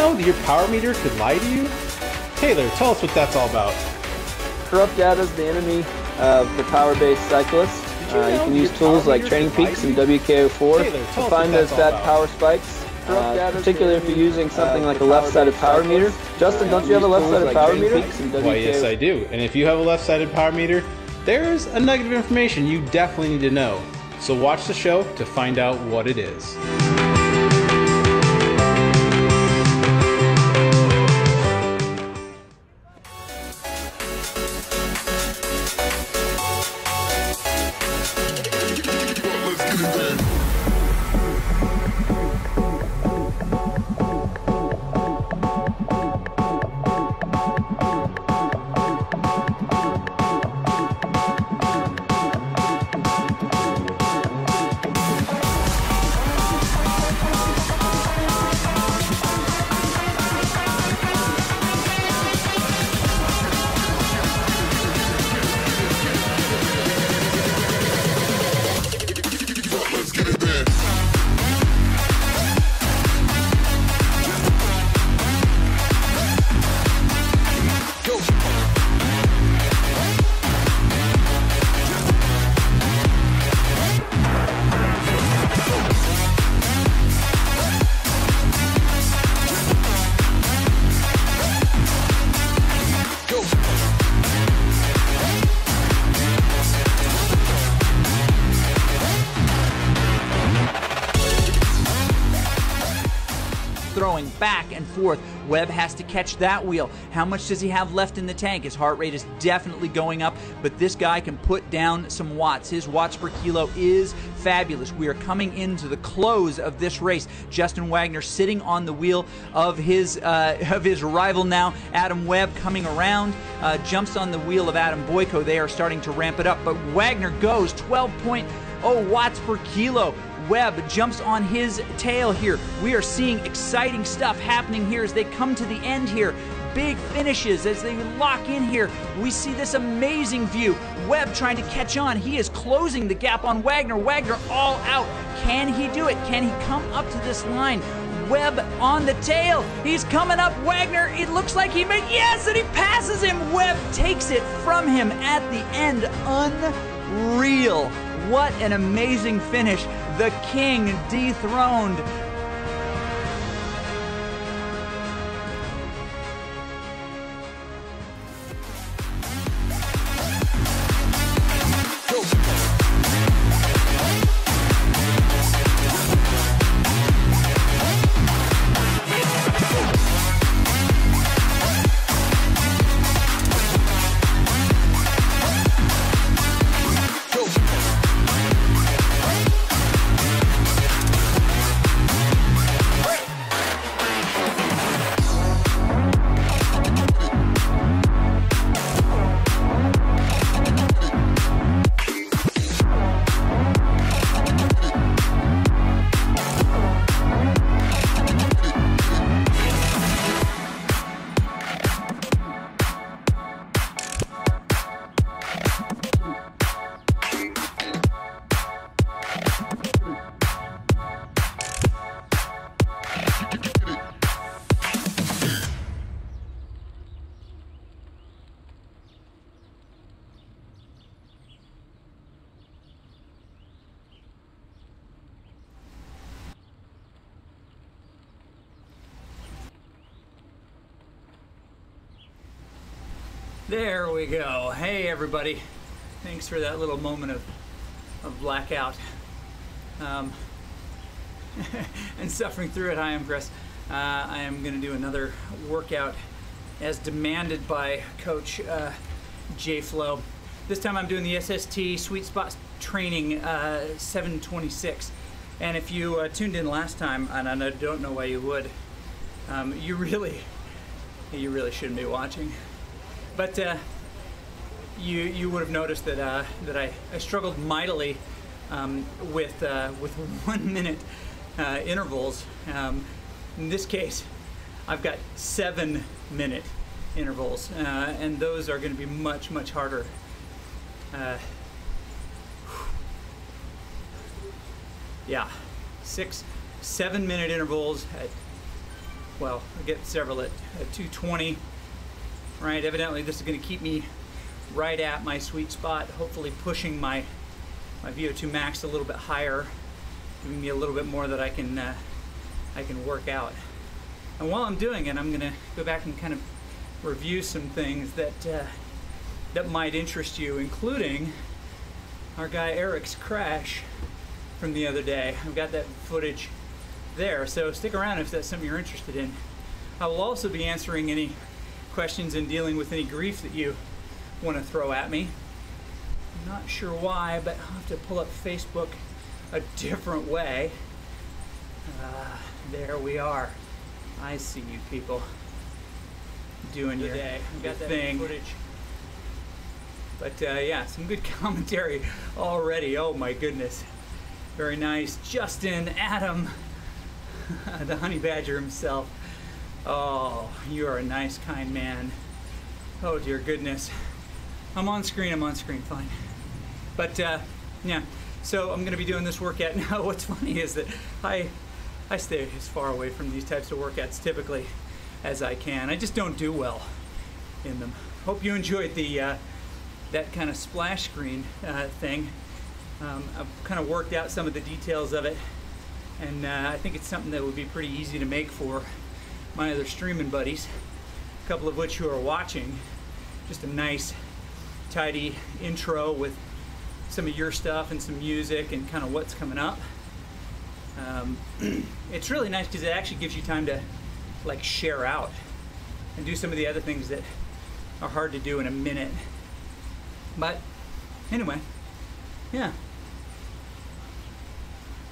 know that your power meter could lie to you? Taylor, tell us what that's all about. Corrupt data is the enemy of the power-based cyclist. You can use tools like Training Peaks and WKO4 to find those bad power spikes, particularly if you're using something like a left-sided power meter. Justin, don't you have a left-sided power meter? Why, yes I do. And if you have a left-sided power meter, there's a nugget of information you definitely need to know. So watch the show to find out what it is. Throwing back and forth. Webb has to catch that wheel. How much does he have left in the tank? His heart rate is definitely going up, but this guy can put down some watts. His watts per kilo is fabulous. We are coming into the close of this race. Justin Wagner sitting on the wheel of his rival now, Adam Webb, coming around, jumps on the wheel of Adam Boyko. They are starting to ramp it up, but Wagner goes 12.0 watts per kilo. Webb jumps on his tail here. We are seeing exciting stuff happening here as they come to the end here. Big finishes as they lock in here. We see this amazing view. Webb trying to catch on. He is closing the gap on Wagner. Wagner all out. Can he do it? Can he come up to this line? Webb on the tail. He's coming up. Wagner, it looks like he made, yes, and he passes him. Webb takes it from him at the end. Unreal. What an amazing finish. The king dethroned. There we go. Hey everybody. Thanks for that little moment of blackout. And suffering through it. Hi, I'm Chris. I am going to do another workout as demanded by Coach J-Flow. This time I'm doing the SST Sweet Spot Training 726. And if you tuned in last time, and I don't know why you would, you really shouldn't be watching. But you would have noticed that I struggled mightily with 1 minute intervals. In this case, I've got 7 minute intervals, and those are going to be much harder. Yeah, 7 minute intervals at well, I get several at 220, right? Evidently this is going to keep me right at my sweet spot, hopefully pushing my VO2 max a little bit higher, giving me a little bit more that I can work out. And while I'm doing it, I'm going to go back and kind of review some things that might interest you, including our guy Eric's crash from the other day. I've got that footage there, so stick around if that's something you're interested in. I will also be answering any questions and dealing with any grief that you want to throw at me. I'm not sure why, but I'll have to pull up Facebook a different way. There we are. I see you people doing your day. I've got that thing. Footage. But yeah, some good commentary already. Oh my goodness. Very nice. Justin, Adam, the honey badger himself. Oh, you are a nice, kind man. Oh dear goodness. I'm on screen, fine. But yeah, so I'm gonna be doing this workout now. What's funny is that I stay as far away from these types of workouts typically as I can. I just don't do well in them. Hope you enjoyed the that kind of splash screen thing. I've kind of worked out some of the details of it, and I think it's something that would be pretty easy to make for my other streaming buddies, a couple of which who are watching. Just a nice, tidy intro with some of your stuff and some music and kind of what's coming up. It's really nice because it actually gives you time to like share out and do some of the other things that are hard to do in a minute. But anyway, yeah. I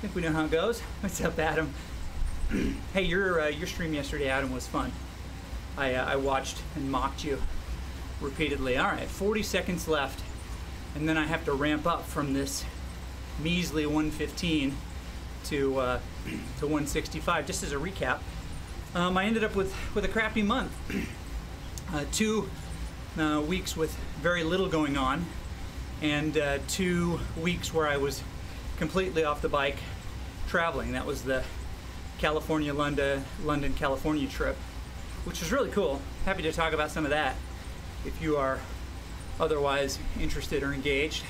think we know how it goes. What's up, Adam? Hey, your stream yesterday, Adam, was fun. I watched and mocked you repeatedly. All right, 40 seconds left, and then I have to ramp up from this measly 115 to 165. Just as a recap, I ended up with a crappy month. 2 weeks with very little going on, and 2 weeks where I was completely off the bike traveling. That was the California, London, California trip, which was really cool. Happy to talk about some of that if you are otherwise interested or engaged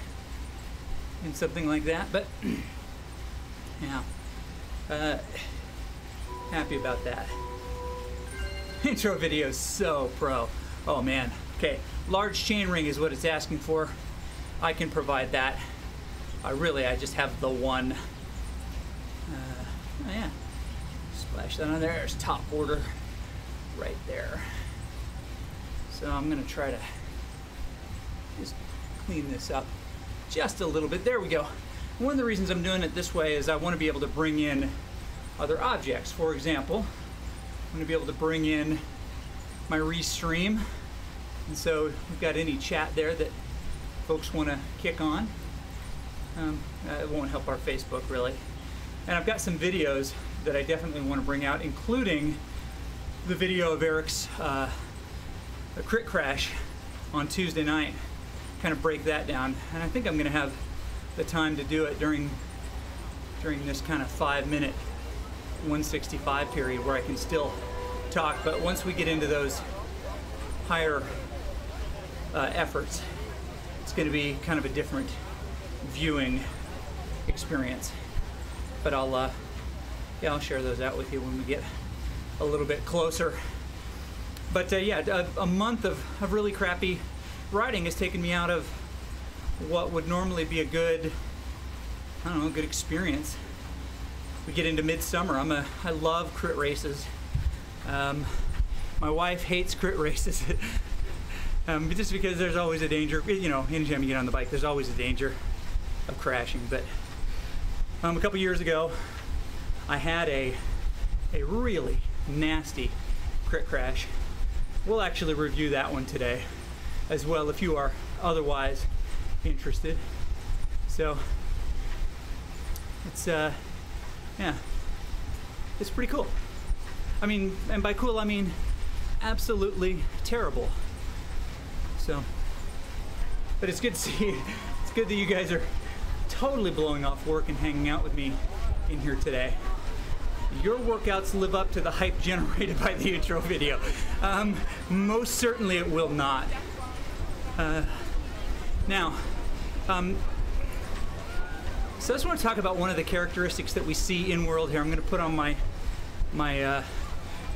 in something like that. But yeah, happy about that. Intro video is so pro. Oh man. Okay, large chain ring is what it's asking for. I can provide that. I just have the one. Oh yeah, splash that on there. There's top order right there. So I'm gonna try to just clean this up just a little bit. There we go. One of the reasons I'm doing it this way is I want to be able to bring in other objects. For example, I'm going to be able to bring in my restream, and so we've got any chat there that folks want to kick on. It won't help our Facebook really. And I've got some videos that I definitely want to bring out, including the video of Eric's a crit crash on Tuesday night. Kind of break that down, and I think I'm going to have the time to do it during this kind of 5-minute 165 period where I can still talk. But once we get into those higher efforts, it's going to be kind of a different viewing experience. But I'll share those out with you when we get a little bit closer. But yeah, a month of really crappy riding has taken me out of what would normally be a good, I don't know, good experience. We get into midsummer. I love crit races. My wife hates crit races. Just because there's always a danger, you know, anytime you get on the bike, there's always a danger of crashing. But a couple years ago, I had a really nasty crit crash. We'll actually review that one today as well if you are otherwise interested. So it's yeah, it's pretty cool. I mean, and by cool I mean absolutely terrible. So, but it's good to see. It's good that you guys are totally blowing off work and hanging out with me in here today. your workouts live up to the hype generated by the intro video? Most certainly it will not. Now, so I just want to talk about one of the characteristics that we see in world here. I'm going to put on my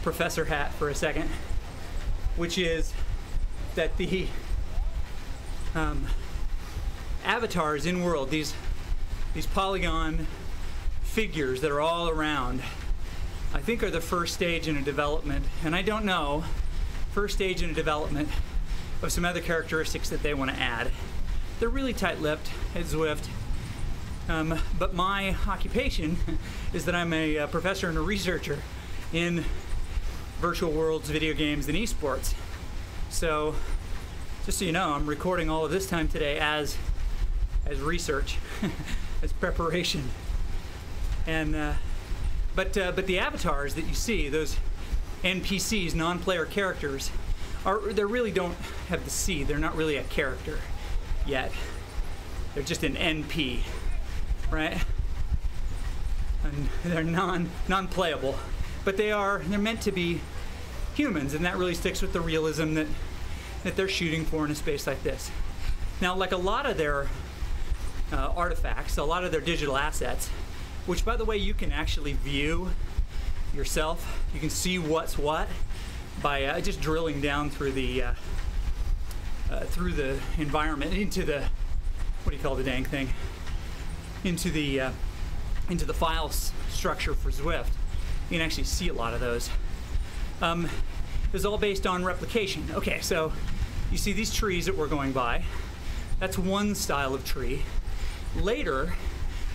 professor hat for a second, which is that the avatars in world, these polygon figures that are all around, I think are the first stage in a development, and I don't know, first stage in a development of some other characteristics that they want to add. They're really tight-lipped at Zwift, but my occupation is that I'm a professor and a researcher in virtual worlds, video games, and esports. So, just so you know, I'm recording all of this time today as research, as preparation. And but the avatars that you see, those NPCs, non-player characters, they really don't have the C. They're not really a character yet. They're just an NP, right? And they're non-playable, but they're meant to be humans, and that really sticks with the realism that they're shooting for in a space like this. Now, like a lot of their artifacts, a lot of their digital assets, which, by the way, you can actually view yourself. You can see what's what by just drilling down through the environment into the, what do you call the dang thing? Into the file structure for Zwift. You can actually see a lot of those. It's all based on replication. Okay, so you see these trees that we're going by. That's one style of tree. Later,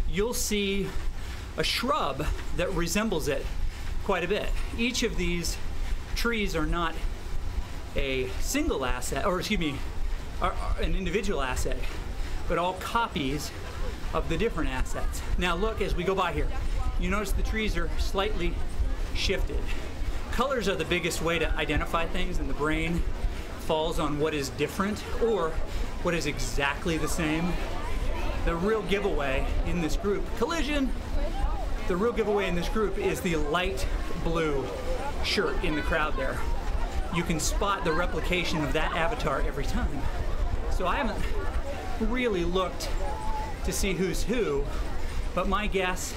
you'll see a shrub that resembles it quite a bit. Each of these trees are not a single asset, or excuse me, are an individual asset, but all copies of the different assets. Now look, as we go by here, you notice the trees are slightly shifted. Colors are the biggest way to identify things, and the brain falls on what is different or what is exactly the same. The real giveaway in this group, collision, the real giveaway in this group is the light blue shirt in the crowd there. You can spot the replication of that avatar every time. So I haven't really looked to see who's who, but my guess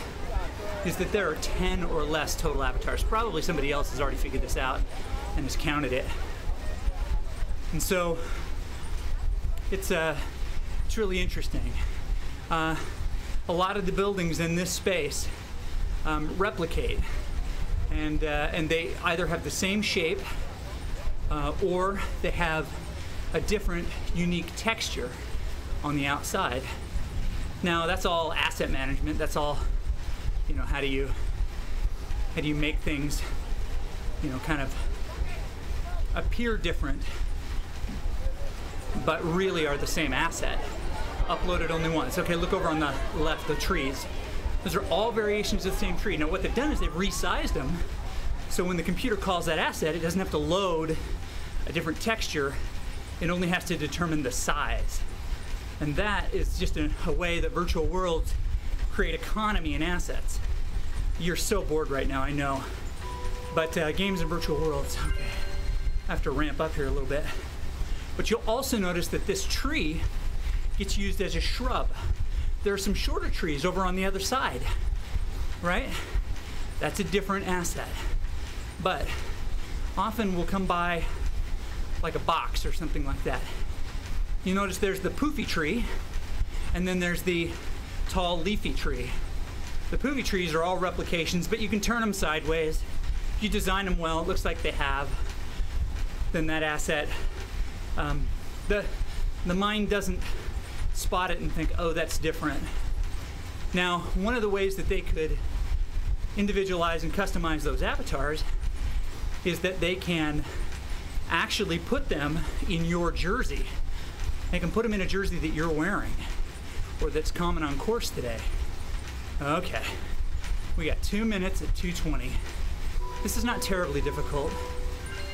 is that there are 10 or less total avatars. Probably somebody else has already figured this out and has counted it. And so it's really interesting. A lot of the buildings in this space replicate, and they either have the same shape or they have a different, unique texture on the outside. Now that's all asset management. That's all, you know, how do you make things, you know, kind of appear different, but really are the same asset. Uploaded only once. Okay, look over on the left, the trees. Those are all variations of the same tree. Now what they've done is they've resized them, so when the computer calls that asset, it doesn't have to load a different texture. It only has to determine the size. And that is just a way that virtual worlds create economy in assets. You're so bored right now, I know. But games in virtual worlds, okay. I have to ramp up here a little bit. But you'll also notice that this tree gets used as a shrub. There are some shorter trees over on the other side, right? That's a different asset. But often we'll come by like a box or something like that. You notice there's the poofy tree, and then there's the tall leafy tree. The poofy trees are all replications, but you can turn them sideways. If you design them well, it looks like they have, then that asset, the mind doesn't spot it and think, oh, that's different. Now, one of the ways that they could individualize and customize those avatars is that they can actually put them in your jersey. They can put them in a jersey that you're wearing or that's common on course today. Okay, we got 2 minutes at 2:20. This is not terribly difficult,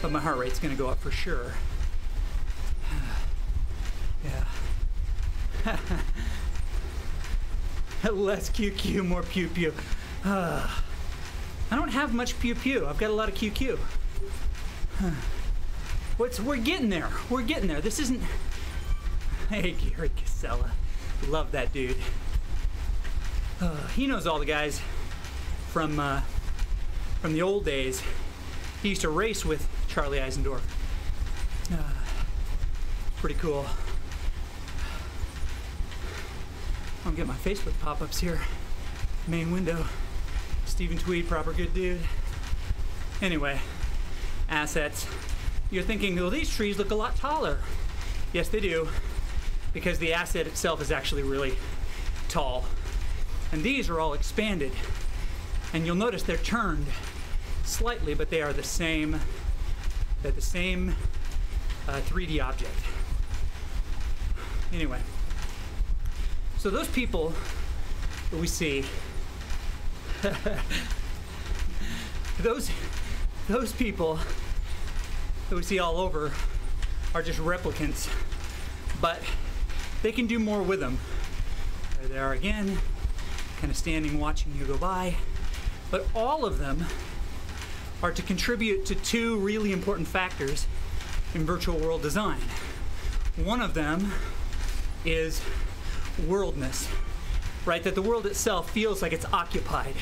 but my heart rate's gonna go up for sure. Yeah. Less QQ, more pew pew. I don't have much pew pew. I've got a lot of QQ. We're getting there. We're getting there. This isn't. Hey, Gary Casella. Love that dude. He knows all the guys from the old days. He used to race with Charlie Eisendorf. Pretty cool. I'll get my Facebook pop-ups here. Main window. Stephen Tweed, proper good dude. Anyway, assets. You're thinking, well, these trees look a lot taller. Yes, they do, because the asset itself is actually really tall. And these are all expanded. And you'll notice they're turned slightly, but they are the same. They're the same 3D object. Anyway, so those people that we see, those people that we see all over are just replicants, but they can do more with them. There they are again, kind of standing watching you go by. But all of them are to contribute to two really important factors in virtual world design. One of them is worldness, right? That the world itself feels like it's occupied,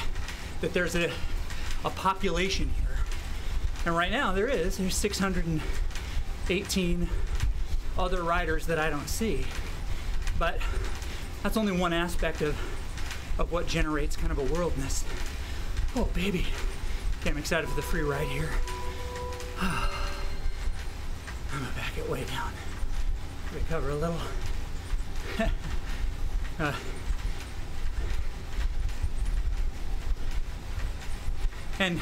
that there's a population here. And right now there's 618 other riders that I don't see. But that's only one aspect of what generates kind of a worldness. Oh, baby. Okay, I'm excited for the free ride here. I'm gonna back it way down. Recover a little. And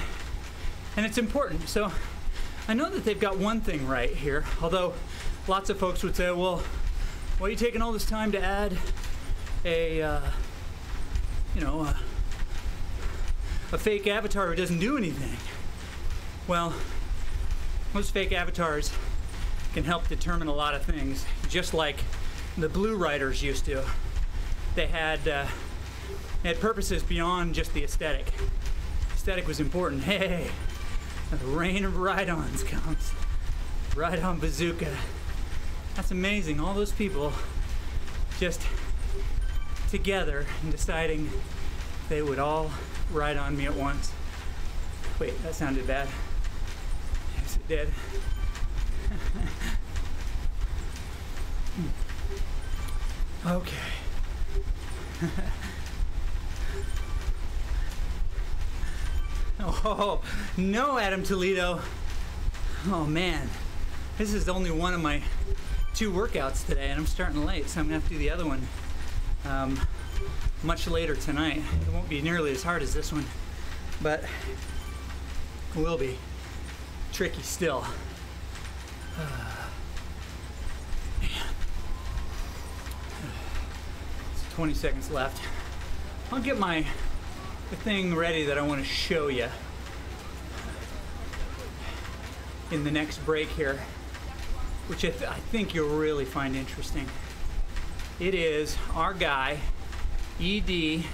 it's important. So I know that they've got one thing right here, although lots of folks would say, well, why are you taking all this time to add a fake avatar who doesn't do anything? Well, most fake avatars can help determine a lot of things, just like the Blue Riders used to. They had purposes beyond just the aesthetic. Aesthetic was important. Hey, the rain of ride-ons comes. Ride-on bazooka. That's amazing. All those people just together and deciding they would all ride on me at once. Wait, that sounded bad. Yes, it did. Okay. Oh, no, Adam Toledo. Oh, man. This is only one of my 2 workouts today, and I'm starting late, so I'm going to have to do the other one much later tonight. It won't be nearly as hard as this one, but it will be tricky still. Man. 20 seconds left. I'll get the thing ready that I want to show you in the next break here, which I think you'll really find interesting. It is our guy, ED,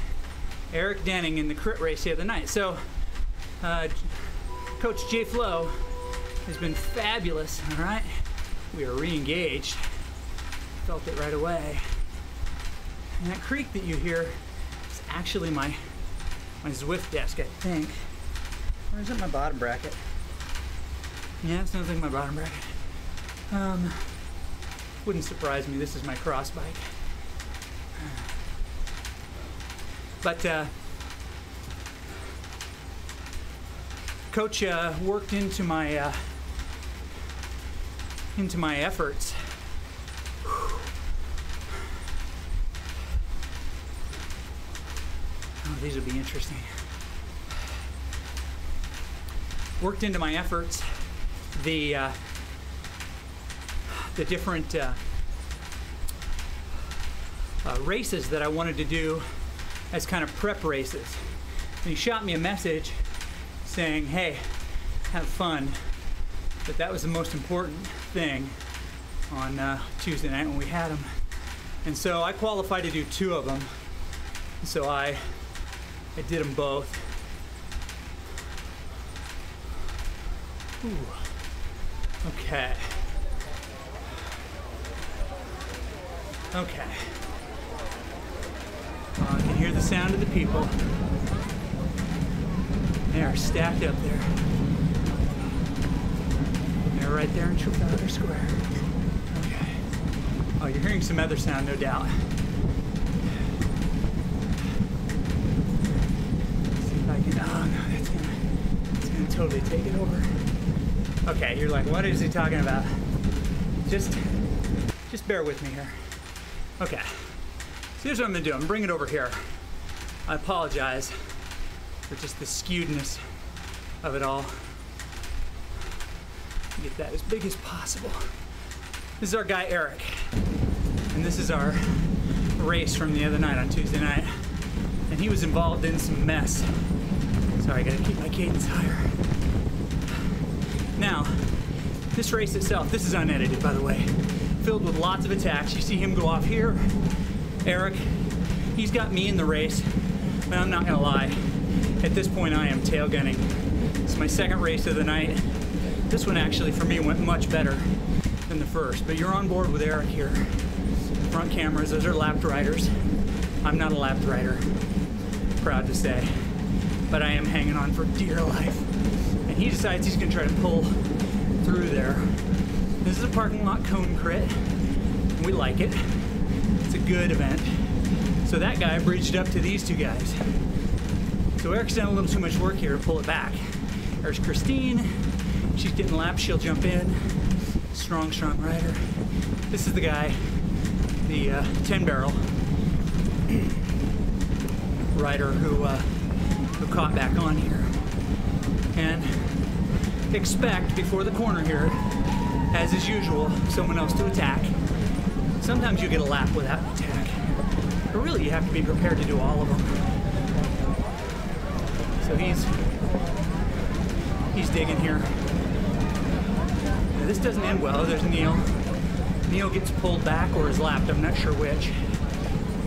Eric Denning, in the crit race the other night. So, Coach J Flo has been fabulous, all right? We are re-engaged. Felt it right away. And that creak that you hear is actually my Zwift desk, I think. Or is it my bottom bracket? Yeah, it sounds like my bottom bracket. Wouldn't surprise me. This is my cross bike. But Coach worked into my efforts. Oh, these would be interesting. Worked into my efforts the different races that I wanted to do as kind of prep races. And he shot me a message saying, hey, have fun. But that was the most important thing on Tuesday night when we had them. And so I qualified to do 2 of them. So I did them both. Ooh. Okay. Okay. I can hear the sound of the people. They are stacked up there. They're right there in Trafalgar Square. Okay. Oh, you're hearing some other sound, no doubt. Let's see if I can. Oh no, it's gonna totally take it over. Okay, you're like, what is he talking about? Just bear with me here. Okay. So here's what I'm gonna do. I'm gonna bring it over here. I apologize for just the skewedness of it all. Get that as big as possible. This is our guy Eric, and this is our race from the other night on Tuesday night. And he was involved in some mess. Sorry, I gotta keep my cadence higher. Now, this race itself, this is unedited by the way, filled with lots of attacks. You see him go off here. Eric, he's got me in the race, but I'm not gonna lie. At this point, I am tail gunning. It's my second race of the night. This one actually, for me, went much better than the first, but you're on board with Eric here. Front cameras, those are lapped riders. I'm not a lapped rider, proud to say, but I am hanging on for dear life. And he decides he's gonna try to pull through there. This is a parking lot cone crit. We like it. It's a good event. So that guy bridged up to these two guys. So Eric's done a little too much work here to pull it back. There's Christine. She's getting lapped, she'll jump in. Strong rider. This is the guy, the 10-barrel rider who caught back on here. And expect before the corner here, as is usual, someone else to attack. Sometimes you get a lap without an attack. But really you have to be prepared to do all of them. So he's digging here. Now, this doesn't end well. There's Neil. Neil gets pulled back or is lapped. I'm not sure which.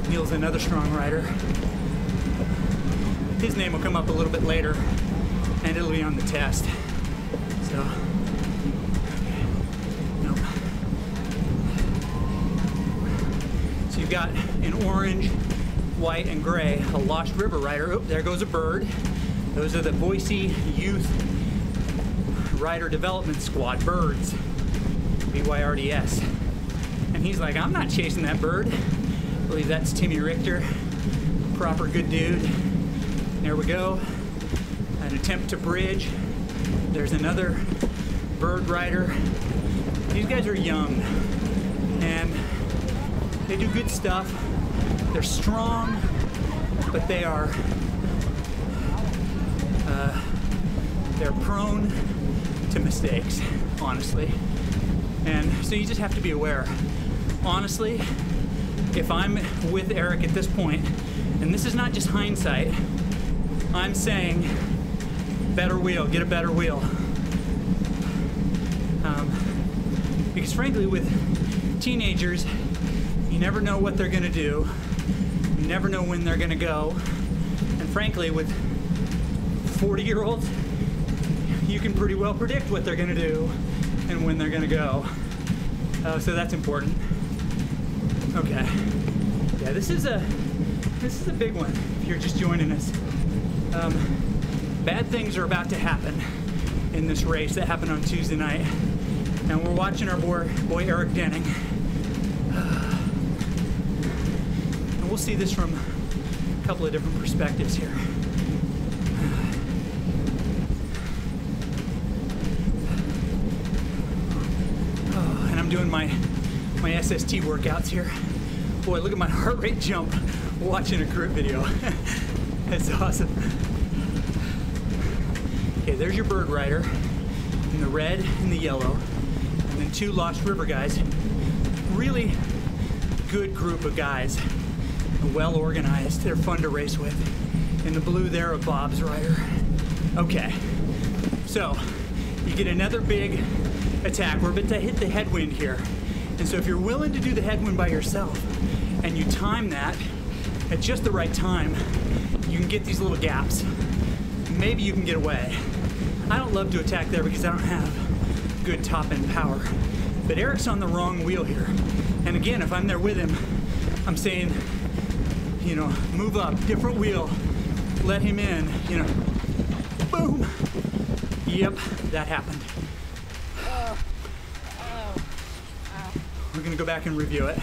Neil's another strong rider. His name will come up a little bit later, and it'll be on the test. So, nope. So you've got in orange, white, and gray a Lost River rider. Oh, there goes a bird. Those are the Boise Youth Rider Development Squad birds, BYRDS. And he's like, I'm not chasing that bird. I believe that's Timmy Richter, proper good dude. There we go. An attempt to bridge. There's another bird rider. These guys are young and they do good stuff. They're strong, but they're prone to mistakes, honestly. And so you just have to be aware. Honestly, if I'm with Eric at this point, and this is not just hindsight, I'm saying better wheel, get a better wheel. Because frankly, with teenagers, you never know what they're gonna do. You never know when they're gonna go. And frankly, with 40-year-olds, you can pretty well predict what they're gonna do and when they're gonna go. So that's important. Okay. Yeah, this is a big one if you're just joining us. Bad things are about to happen in this race that happened on Tuesday night. And we're watching our boy Eric Denning. And we'll see this from a couple of different perspectives here. Oh, and I'm doing my SST workouts here. Boy, look at my heart rate jump watching a crit video. That's awesome. Okay, there's your bird rider in the red and the yellow. And then two Lost River guys. Really good group of guys. Well organized. They're fun to race with. In the blue there, a Bob's rider. Okay, so you get another big attack. We're about to hit the headwind here. And so if you're willing to do the headwind by yourself and you time that at just the right time, you can get these little gaps. Maybe you can get away. I don't love to attack there because I don't have good top end power. But Eric's on the wrong wheel here. And again, if I'm there with him, I'm saying, you know, move up, different wheel, let him in, you know, boom. Yep, that happened. We're gonna go back and review it.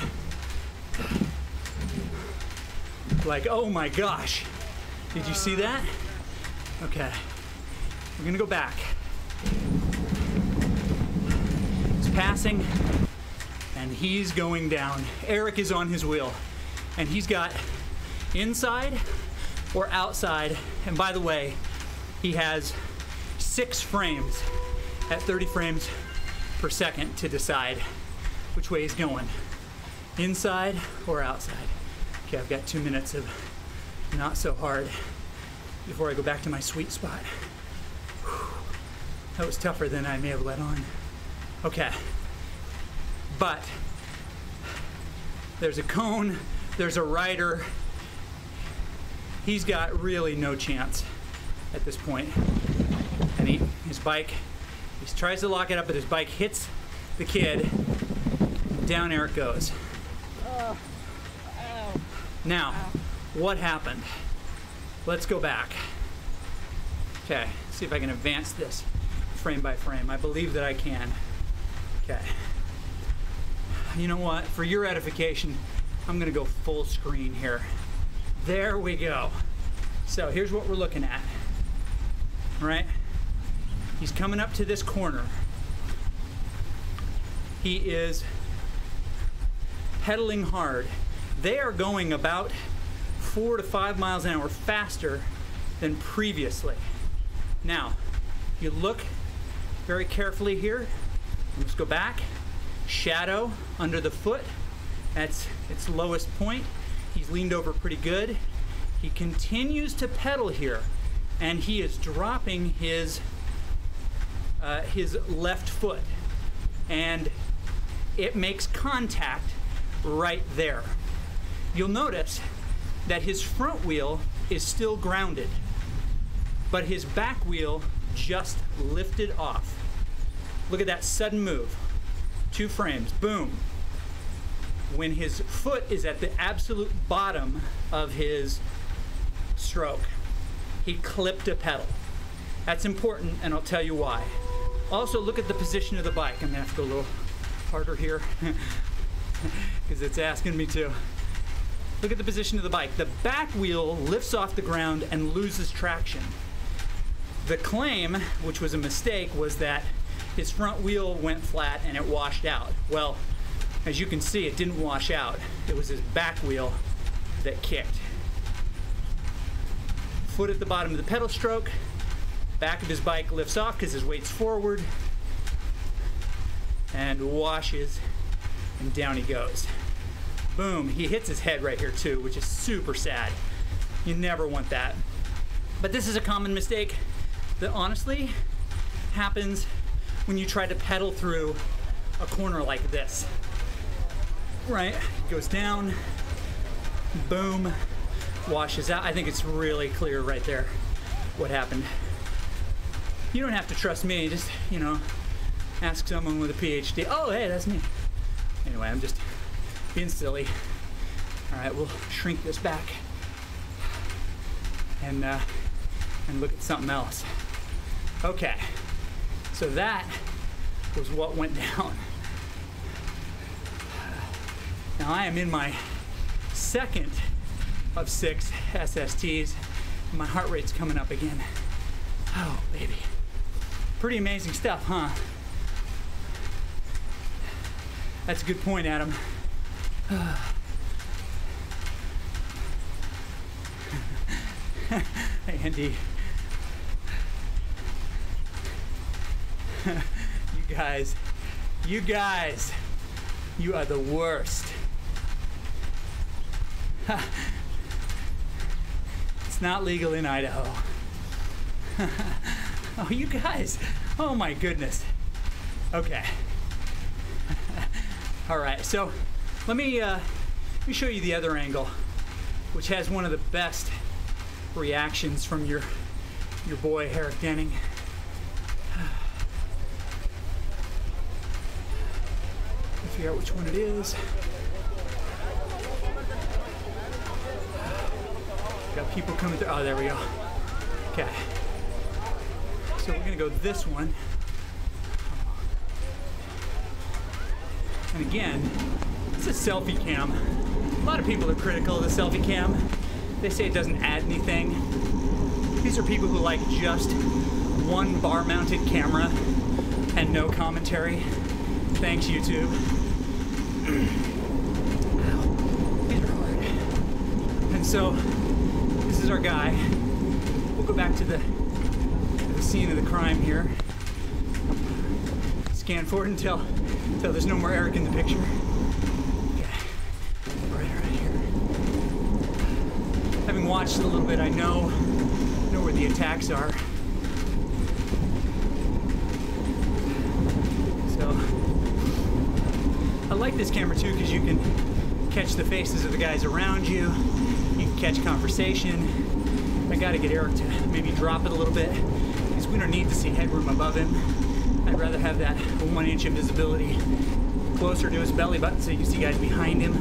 Like, oh my gosh, did you see that? Okay, we're gonna go back. It's passing, and he's going down. Eric is on his wheel, and he's got inside or outside, and by the way, he has 6 frames at 30 frames per second to decide which way he's going, inside or outside. Okay, I've got 2 minutes of not so hard before I go back to my sweet spot. Whew. That was tougher than I may have let on. Okay, but there's a cone, there's a rider. He's got really no chance at this point. And his bike, he tries to lock it up, but his bike hits the kid. Down Eric goes. Now, what happened? Let's go back. Okay, see if I can advance this frame by frame. I believe that I can. Okay. You know what? For your edification, I'm gonna go full screen here. There we go. So here's what we're looking at. Right? He's coming up to this corner. He is pedaling hard. They are going about 4 to 5 miles an hour faster than previously. Now, you look very carefully here. Let's go back. Shadow under the foot. That's its lowest point. He's leaned over pretty good. He continues to pedal here, and he is dropping his left foot, and it makes contact right there. You'll notice that his front wheel is still grounded, but his back wheel just lifted off. Look at that sudden move. 2 frames, boom. When his foot is at the absolute bottom of his stroke, he clipped a pedal. That's important, and I'll tell you why. Also, look at the position of the bike. I'm gonna have to go a little harder here because it's asking me to. Look at the position of the bike. The back wheel lifts off the ground and loses traction. The claim, which was a mistake, was that his front wheel went flat and it washed out. Well, as you can see, it didn't wash out. It was his back wheel that kicked. Foot at the bottom of the pedal stroke. Back of his bike lifts off because his weight's forward and washes, and down he goes. Boom, he hits his head right here too, which is super sad. You never want that. But this is a common mistake that honestly happens when you try to pedal through a corner like this. Right, goes down, boom, washes out. I think it's really clear right there what happened. You don't have to trust me, just, you know, ask someone with a PhD. Oh, hey, that's me. Anyway, I'm just being silly. All right, we'll shrink this back and look at something else. Okay, so that was what went down. Now I am in my second of 6 SSTs, and my heart rate's coming up again. Oh, baby. Pretty amazing stuff, huh? That's a good point, Adam. Hey, Andy. You guys, you are the worst. It's not legal in Idaho. Oh, you guys. Oh my goodness. Okay. All right, so let me show you the other angle, which has one of the best reactions from your boy Eric Denning. Figure out which one it is. Got people coming through. Oh, there we go. Okay. So we're gonna go this one. And again, it's a selfie cam. A lot of people are critical of the selfie cam. They say it doesn't add anything. These are people who like just one bar-mounted camera and no commentary. Thanks, YouTube. These are hard. And so, this is our guy. We'll go back to the scene of the crime here. Scan forward until there's no more Eric in the picture. Okay, right here. Having watched a little bit, I know where the attacks are. So, I like this camera too because you can catch the faces of the guys around you. You can catch conversation. I gotta get Eric to maybe drop it a little bit because we don't need to see headroom above him. I'd rather have that 1 inch of visibility closer to his belly button so you can see guys behind him,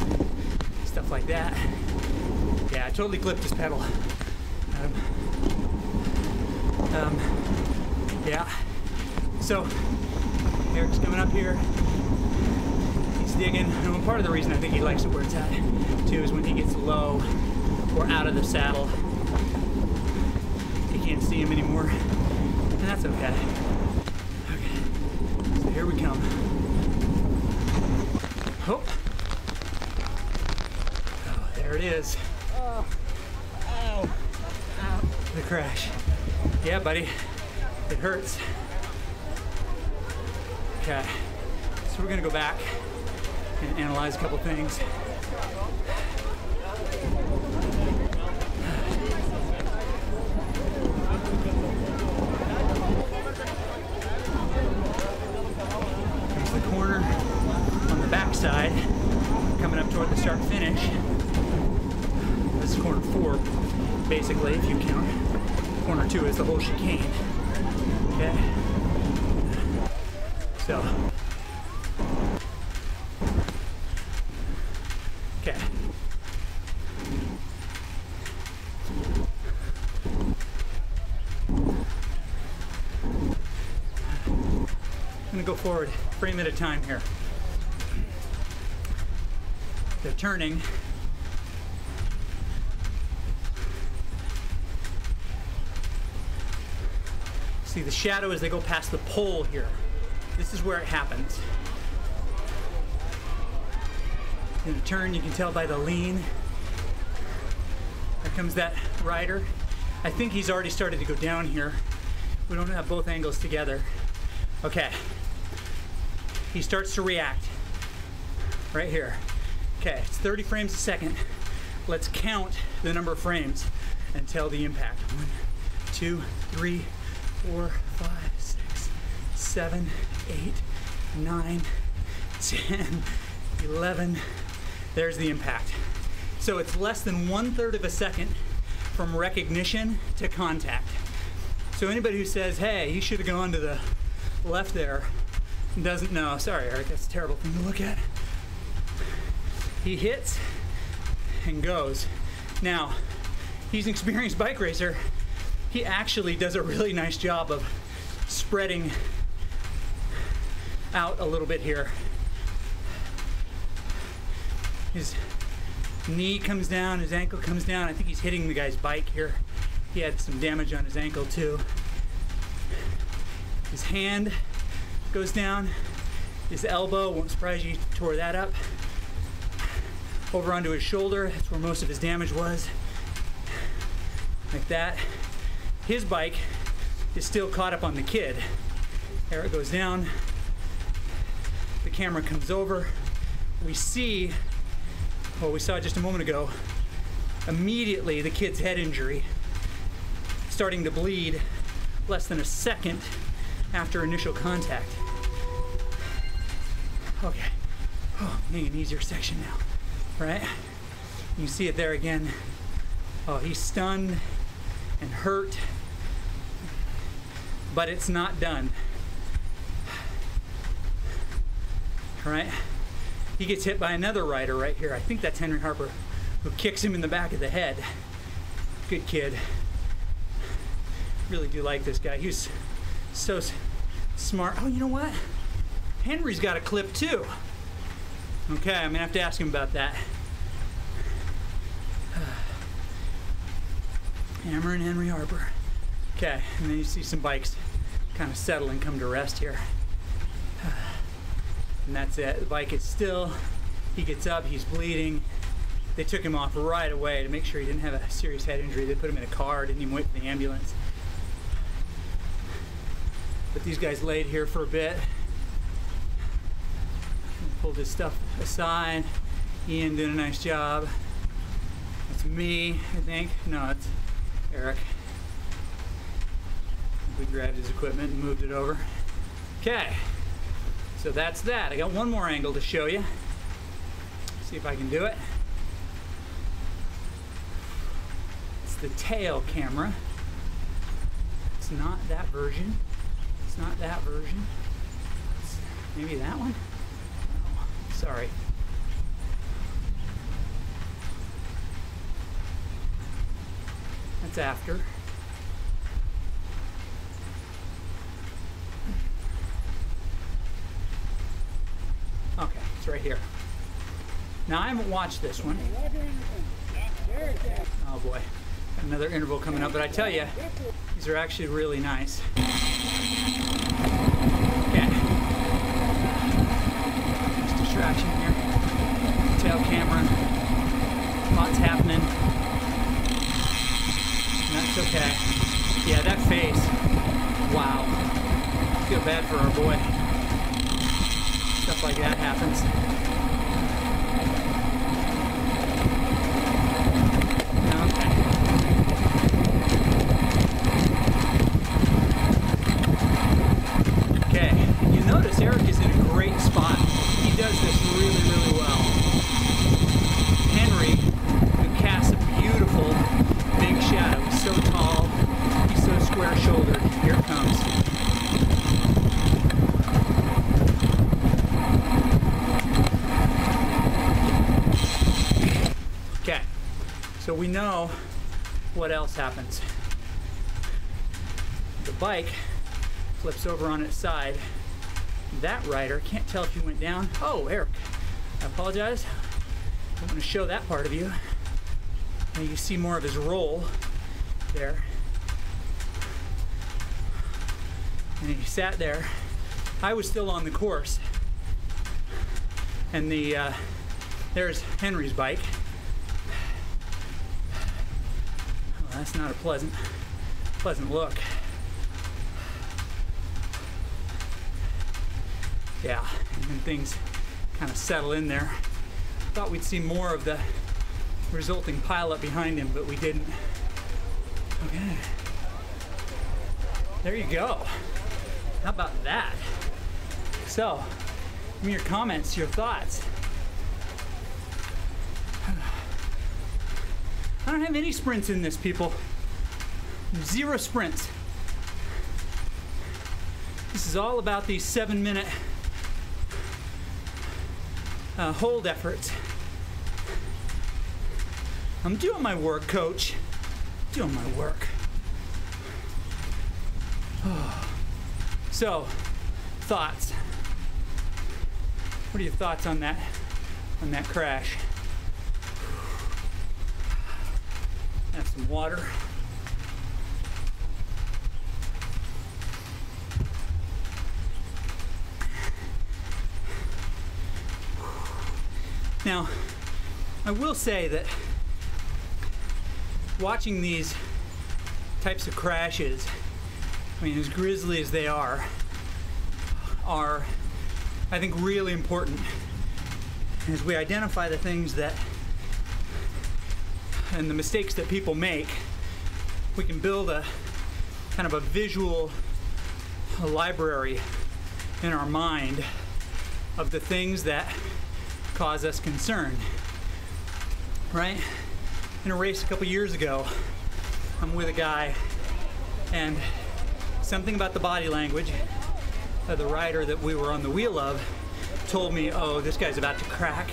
stuff like that. Yeah, I totally clipped his pedal. Yeah. So, Eric's coming up here. He's digging. And part of the reason I think he likes it where it's at, too, is when he gets low or out of the saddle, you can't see him anymore. And that's okay. So here we come. Oh, there it is. Oh, ow, ow. The crash. Yeah, buddy, it hurts. Okay, so we're gonna go back and analyze a couple things. Side, coming up toward the start finish. This is corner 4, basically, if you count. Corner 2 is the whole chicane. Okay. So. Okay. I'm gonna go forward, frame at a time here. They're turning. See the shadow as they go past the pole here. This is where it happens. In the turn, you can tell by the lean. There comes that rider. I think he's already started to go down here. We don't have both angles together. Okay. He starts to react. Right here. Okay, it's 30 frames a second. Let's count the number of frames until the impact. 1, 2, 3, 4, 5, 6, 7, 8, 9, 10, 11. There's the impact. So it's less than 1/3 of a second from recognition to contact. So anybody who says, hey, you should have gone to the left there, doesn't know. Sorry, Eric, that's a terrible thing to look at. He hits and goes. Now, he's an experienced bike racer. He actually does a really nice job of spreading out a little bit here. His knee comes down, his ankle comes down. I think he's hitting the guy's bike here. He had some damage on his ankle too. His hand goes down. His elbow, won't surprise you, tore that up. Over onto his shoulder, that's where most of his damage was. Like that. His bike is still caught up on the kid. There it goes down. The camera comes over. We see, well, we saw just a moment ago, immediately the kid's head injury starting to bleed less than a second after initial contact. Okay. Oh, man, an easier section now. Right? You see it there again. Oh, he's stunned and hurt, but it's not done. All right? he gets hit by another rider right here. I think that's Henry Harper, who kicks him in the back of the head. Good kid. Really do like this guy. He was so smart. Oh, you know what? Henry's got a clip too. Okay, I'm gonna have to ask him about that. Hammer and Henry Harper. Okay, and then you see some bikes kind of settle and come to rest here. And that's it. The bike is still. He gets up, he's bleeding. They took him off right away to make sure he didn't have a serious head injury. They put him in a car, didn't even wait for the ambulance. But these guys laid here for a bit. Pulled his stuff aside. Ian did a nice job. That's me, I think. No, it's Eric. We grabbed his equipment and moved it over. Okay, so that's that. I got one more angle to show you. See if I can do it. It's the tail camera. It's not that version. It's not that version. It's maybe that one? Oh, sorry. That's after. Okay, it's right here. Now I haven't watched this one. Oh boy, got another interval coming up, but I tell you, these are actually really nice. Okay. Nice distraction here. Tail camera. Lots happening. That's okay. Yeah, that face. Wow. I feel bad for our boy. Stuff like that happens. Okay, you notice Eric is in a great spot. He does this really, really well. Henry, who casts a beautiful big shadow. He's so tall, he's so square-shouldered. Here it comes. Okay, so we know what else happens. The bike flips over on its side. That rider, can't tell if he went down. Oh, Eric, I apologize. I want to show that part of you. Now you see more of his roll there. And he sat there. I was still on the course. And there's Henry's bike. Well, that's not a pleasant look. Yeah, and then things kind of settle in there. Thought we'd see more of the resulting pileup behind him, but we didn't. Okay. There you go. How about that? So, give me your comments, your thoughts. I don't have any sprints in this, people. 0 sprints. This is all about these 7-minute hold efforts. I'm doing my work, coach. Doing my work. So, thoughts. What are your thoughts on that crash? Have some water. Now, I will say that watching these types of crashes, I mean, as grisly as they are, I think, really important as we identify the things that and the mistakes that people make. We can build a kind of a visual library in our mind of the things that cause us concern, right? In a race a couple years ago, I'm with a guy, and something about the body language of the rider that we were on the wheel of told me, oh, this guy's about to crack.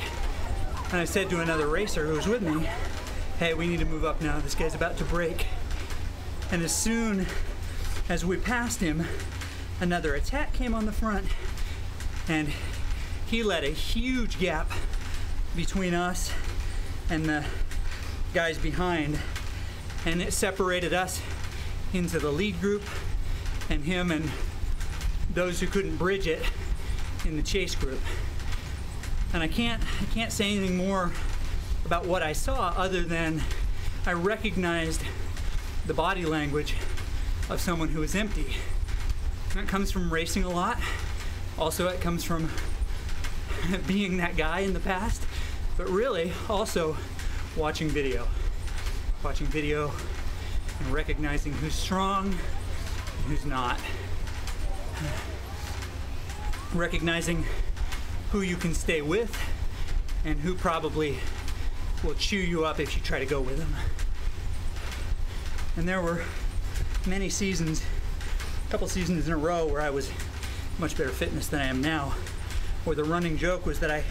And I said to another racer who was with me, hey, we need to move up now. This guy's about to break. And as soon as we passed him, another attack came on the front, and he let a huge gap between us and the guys behind, and it separated us into the lead group and him and those who couldn't bridge it in the chase group. And I can't say anything more about what I saw other than I recognized the body language of someone who is empty. And that comes from racing a lot. Also, it comes from being that guy in the past, but really also watching video and recognizing who's strong and who's not. Recognizing who you can stay with and who probably will chew you up if you try to go with them. And there were many seasons, a couple seasons in a row, where I was much better fitness than I am now, where the running joke was that I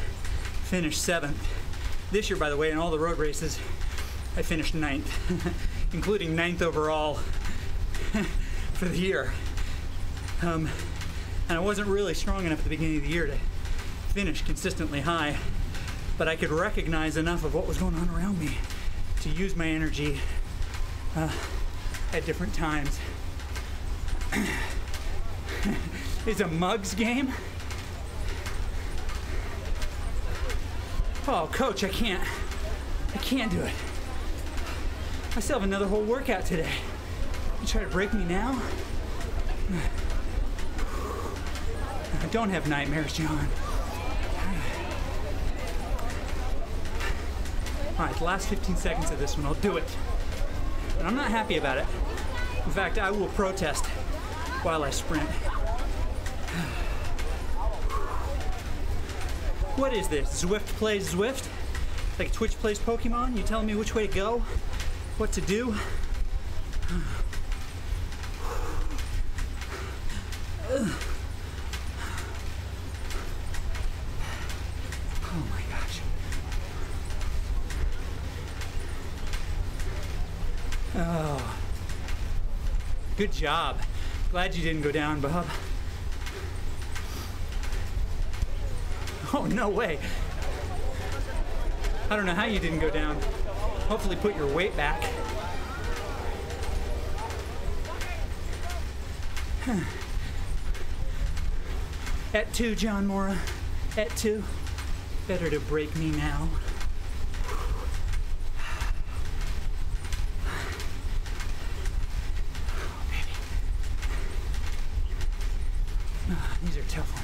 finished 7th. This year, by the way, in all the road races, I finished 9th, including 9th overall for the year. And I wasn't really strong enough at the beginning of the year to finish consistently high, but I could recognize enough of what was going on around me to use my energy at different times. It's a mugs game? Oh, coach, I can't do it. I still have another whole workout today. You try to break me now? I don't have nightmares, John. All right, the last 15 seconds of this one, I'll do it. And I'm not happy about it. In fact, I will protest while I sprint. What is this? Zwift plays Zwift? Like Twitch plays Pokemon? You telling me which way to go? What to do? Oh my gosh. Oh. Good job. Glad you didn't go down, Bob. Oh, no way. I don't know how you didn't go down. Hopefully put your weight back. At 2, John Mora. At 2. Better to break me now. Oh, baby. Oh, these are tough ones.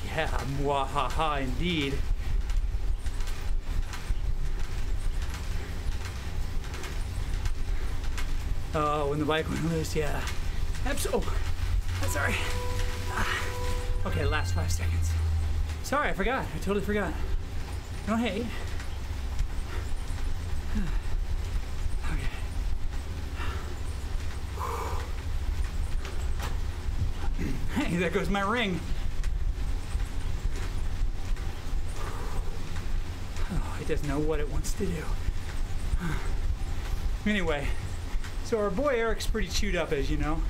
Yeah, mwahaha indeed. Oh, when the bike went loose, yeah. Oh, sorry. Okay, last 5 seconds. Sorry, I forgot. I totally forgot. No hate. Okay. Hey, there goes my ring. Oh, it doesn't know what it wants to do. Anyway, so our boy Eric's pretty chewed up, as you know.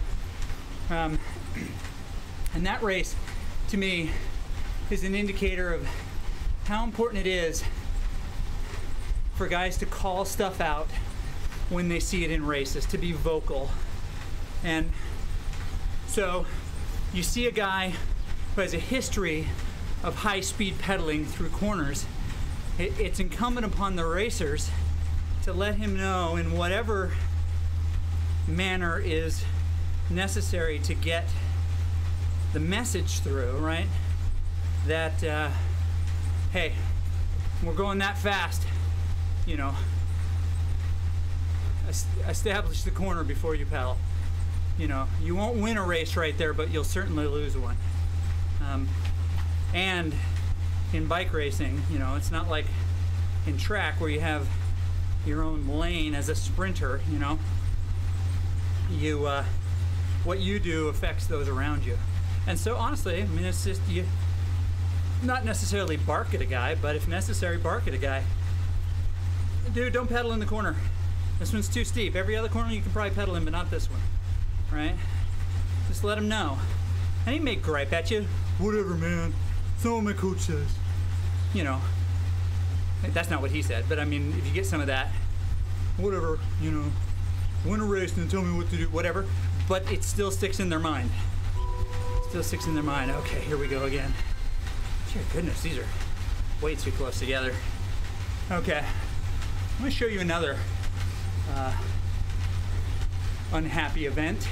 And that race, to me, is an indicator of how important it is for guys to call stuff out when they see it in races, to be vocal. And so you see a guy who has a history of high-speed pedaling through corners. It's incumbent upon the racers to let him know in whatever manner is necessary to get the message through, right? That, hey, we're going that fast, you know, establish the corner before you pedal. You know, you won't win a race right there, but you'll certainly lose one. And in bike racing, you know, it's not like in track where you have your own lane as a sprinter, you know. What you do affects those around you. And so honestly, I mean, it's just, you not necessarily bark at a guy, but if necessary, bark at a guy. Dude, don't pedal in the corner. This one's too steep. Every other corner you can probably pedal in, but not this one, right? Just let him know. And he may gripe at you. Whatever, man. That's not what my coach says. You know, that's not what he said, but I mean, if you get some of that, whatever, you know, win a race and tell me what to do, whatever, but it still sticks in their mind. Still sticks in their mind. Okay, here we go again. Dear goodness, these are way too close together. Okay, I'm gonna show you another unhappy event.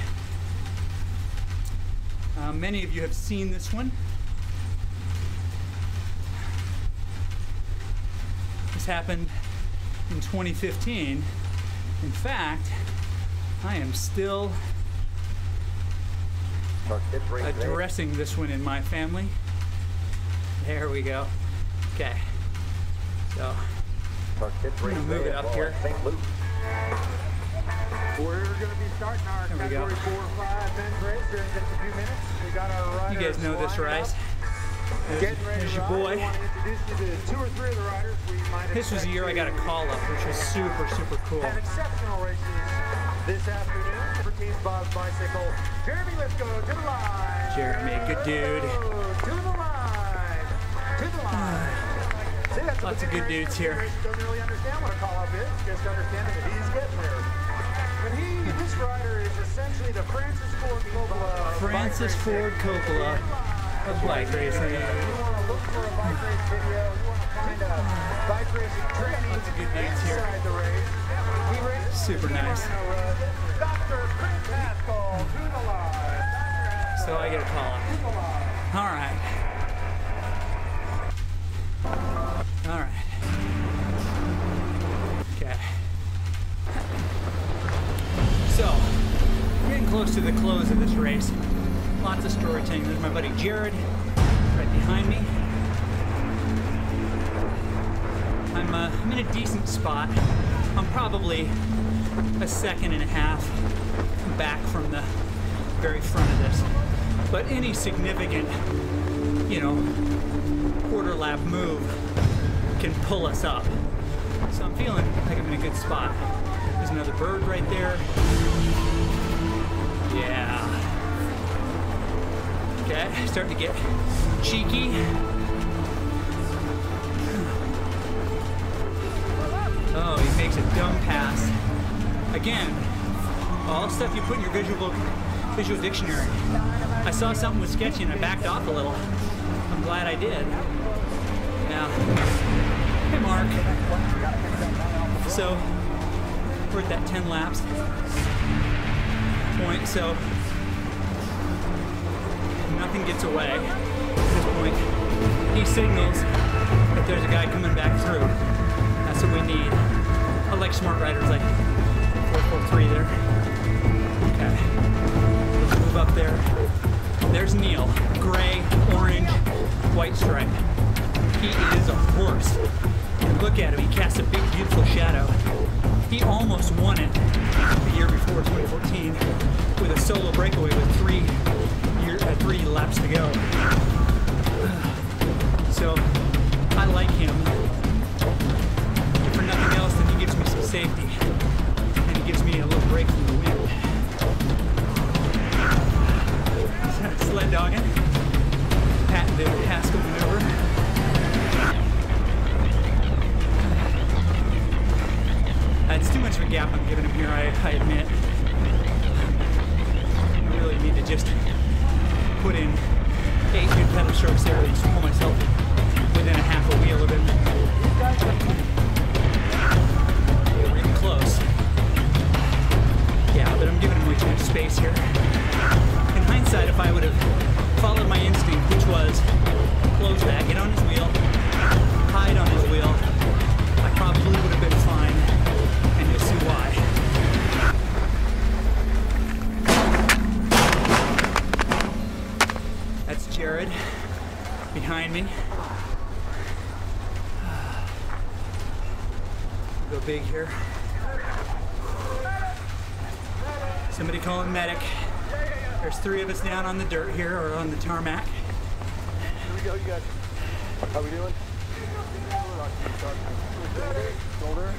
Many of you have seen this one. This happened in 2015. In fact, I am still addressing this one in my family. There we go. Okay. So, I'm gonna move it up here. We're going to be starting our category 4 or 5 men's race here in just a few minutes. We got our riders. You guys know this, right? There's your boy. We want to introduce you to 2 or 3 of the riders. We might This was the year I got a call up, which was super, super cool. have exceptional races this afternoon for Team Bob's Bicycle. Jeremy, let's go to the line. Jeremy, good dude. To the line. To the line. See, that's Lots of good dudes here. Don't really understand what a call-up is, just understanding that he's getting there. But this rider is essentially the Francis Ford Coppola. Francis Ford Coppola of bike racing. You want to look for a bike race video, you want to find a bike racing training Lots of good dudes here. inside the race. He races Super nice. Dr. Chris Haskell to the line. So I get a call up. All right. All right. Okay. So, getting close to the close of this race. Lots of storytelling. There's my buddy Jared right behind me. I'm in a decent spot. I'm probably a second and a half back from the very front of this. But any significant, you know, quarter lap move can pull us up. So I'm feeling like I'm in a good spot. There's another bird right there. Yeah. Okay, starting to get cheeky. Oh, he makes a dumb pass. Again, all stuff you put in your visual dictionary. I saw something was sketchy and I backed off a little. I'm glad I did. Now, hey Mark. So, we're at that 10 laps point, so nothing gets away at this point. He signals that there's a guy coming back through. That's what we need. I like smart riders like 443 there. Okay. Let's move up there. There's Neil. Gray, orange, white stripe. He is a horse. And look at him. He casts a big, beautiful shadow. He almost won it the year before, 2014, with a solo breakaway with 3 laps to go. So, I like him. If for nothing else, then he gives me some safety. And he gives me a little break from the wind. Sled dogging. Patented Haskell maneuver. It's too much of a gap I'm giving him here, I admit. I really need to just put in 8 good pedal strokes there to pull myself within a half a wheel of him. Yeah, we're getting close. Yeah, but I'm giving him way too much space here. In hindsight, if I would have followed my instinct, which was close back, get on his wheel, hide on his wheel, I probably would have been fine. And you'll see why. That's Jared behind me. Go big here. Somebody call a medic. There's 3 of us down on the dirt here, or on the tarmac. Here we go, you guys. How we doing? Shoulder.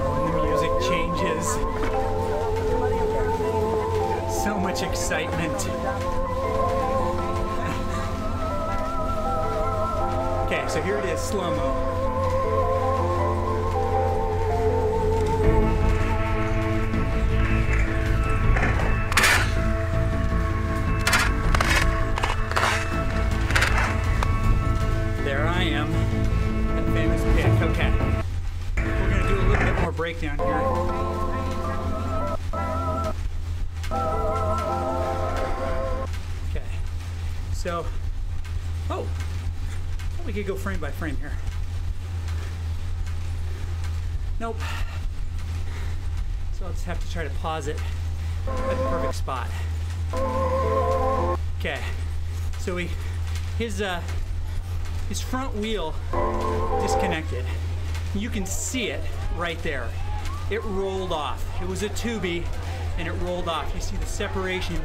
When the music changes, so much excitement. Okay, so here it is, slow-mo. There I am, that famous pick. Okay, we're gonna do a little bit more breakdown here. Okay, so, oh, we could go frame by frame here. Nope. So I'll just have to try to pause it at the perfect spot. Okay, so his front wheel disconnected. You can see it right there. It rolled off. It was a tubey and it rolled off. You see the separation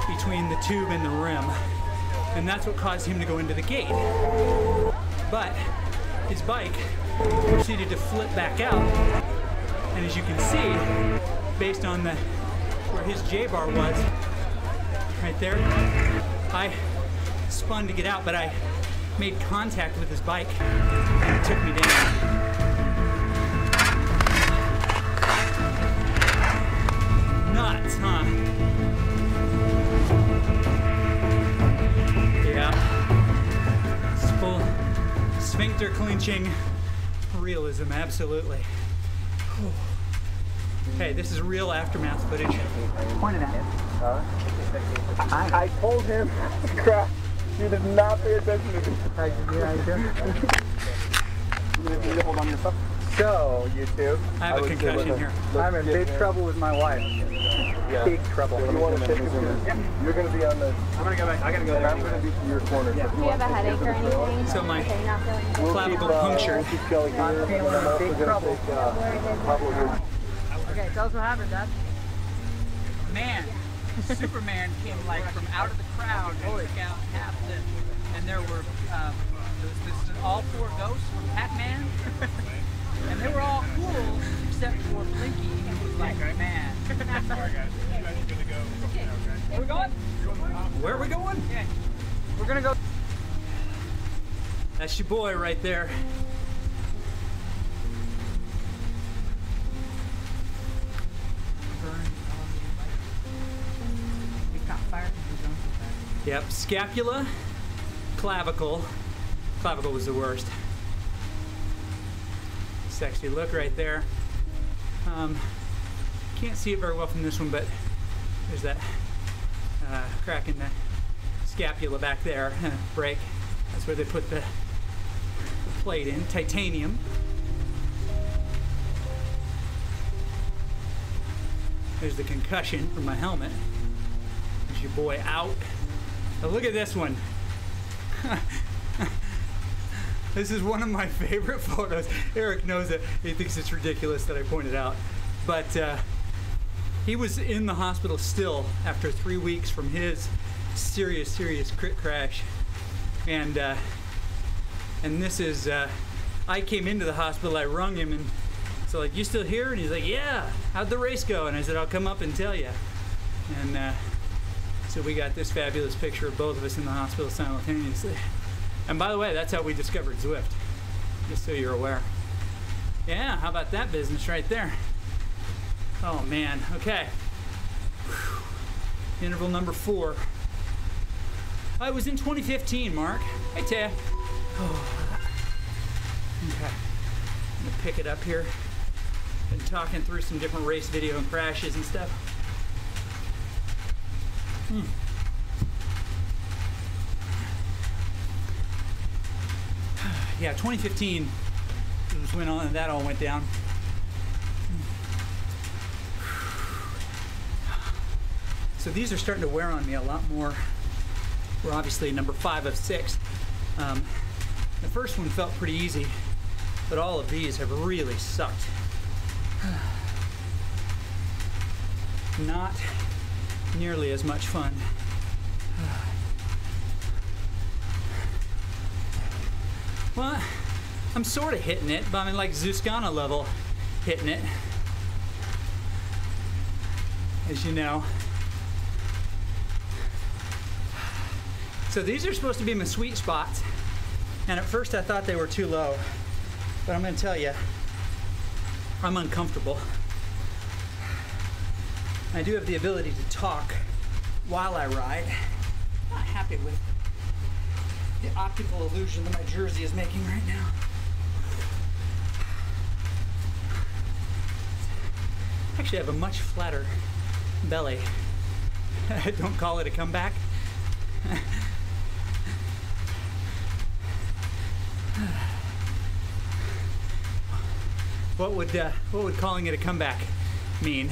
between the tube and the rim. And that's what caused him to go into the gate. But his bike proceeded to flip back out. And as you can see, based on where his J-bar was, right there, I spun to get out, but I made contact with his bike and it took me down. Nuts, huh? Yeah. It's full sphincter clenching realism, absolutely. Whew. Hey, this is real aftermath footage. Pointed at him. I told him to crash. You did not pay attention to me. You need to hold on to yourself. So, you two. I have a concussion here. I'm in big trouble with my wife. Yeah. Big trouble. You want to take it? You're going to be on the... I'm going to go back. I got to go there. I'm going to be to your corner. Yeah. Do you have a headache or anything? So my Okay, not feeling good. clavicle punctured. I'm feeling big trouble. Okay, tell us what happened, Dad. Man, Superman came like from out of the crowd and took out half the, and there were all 4 ghosts from Pac-Man, and they were all cool except for Blinky, who was like, man. Sorry guys, you guys are gonna go. Where we going? Where are we going? Okay. We're gonna go. That's your boy right there. Yep, scapula, clavicle. Clavicle was the worst. Sexy look right there. Can't see it very well from this one, but there's that crack in the scapula back there. Break. That's where they put the plate in, titanium. There's the concussion from my helmet. There's your boy out. Now look at this one. This is one of my favorite photos. Eric knows it. He thinks it's ridiculous that I pointed out. But he was in the hospital still after 3 weeks from his serious crit crash. And this is, I came into the hospital, I rung him, and so like, you still here? And he's like, yeah, how'd the race go? And I said, I'll come up and tell you. And so we got this fabulous picture of both of us in the hospital simultaneously. And by the way, that's how we discovered Zwift, just so you're aware. Yeah, how about that business right there? Oh man, okay. Whew. Interval number 4. I was in 2015, Mark. Hey, Taya. Oh. Okay, I'm gonna pick it up here. Been talking through some different race video and crashes and stuff. Yeah, 2015 was when that all went down. So these are starting to wear on me a lot more. We're obviously number 5 of 6. The first one felt pretty easy, but all of these have really sucked. Not nearly as much fun. Well, I'm sort of hitting it, but I'm like Zuskana level hitting it, as you know. So these are supposed to be my sweet spots, and at first I thought they were too low, but I'm going to tell you, I'm uncomfortable. I do have the ability to talk while I ride. Not happy with the optical illusion that my jersey is making right now. Actually, I have a much flatter belly. Don't call it a comeback. What would calling it a comeback mean?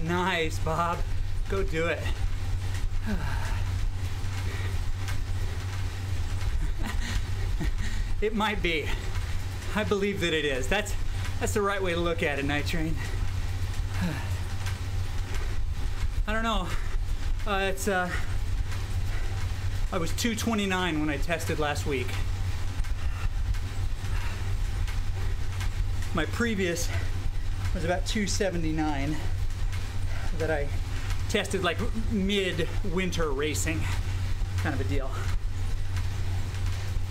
Nice, Bob. Go do it. It might be. I believe that it is. That's the right way to look at it, Night Train. I don't know. I was 229 when I tested last week. My previous was about 279 that I tested like mid-winter racing kind of a deal.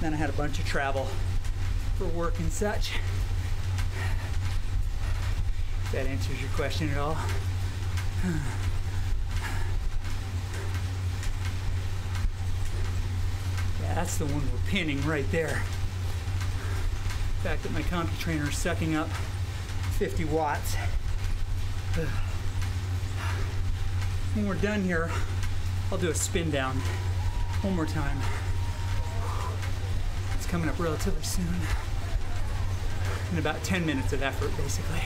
Then I had a bunch of travel for work and such. If that answers your question at all. Yeah, that's the one we're pinning right there. The fact that my CompuTrainer is sucking up 50 watts. When we're done here, I'll do a spin down one more time. It's coming up relatively soon. In about 10 minutes of effort, basically.